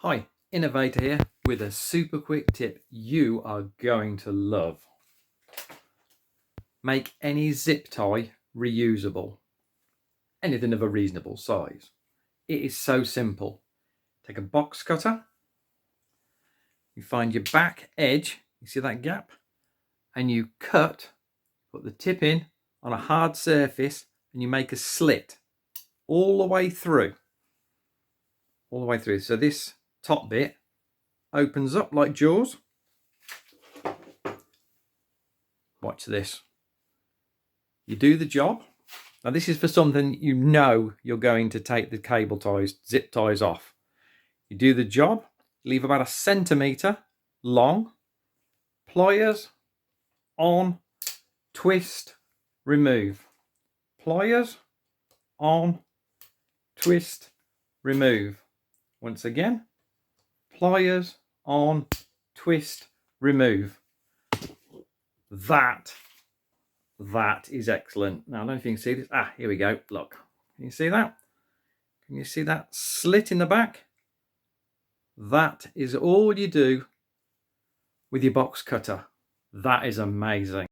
Hi, Innovator here with a super quick tip you are going to love. Make any zip tie reusable, anything of a reasonable size. It is so simple. Take a box cutter, you find your back edge, you see that gap, and you cut, put the tip in on a hard surface and you make a slit all the way through. So this top bit opens up like jaws. Watch this. You do the job. Now this is for something you know you're going to take the cable ties, zip ties off. You do the job, leave about 1 centimetre long, pliers on, twist, remove. Pliers on, twist, remove. Once again, pliers on, twist, remove. That is excellent. Now I don't know if you can see this. Here we go. Look, can you see that? Can you see that slit in the back? That is all you do with your box cutter. That is amazing.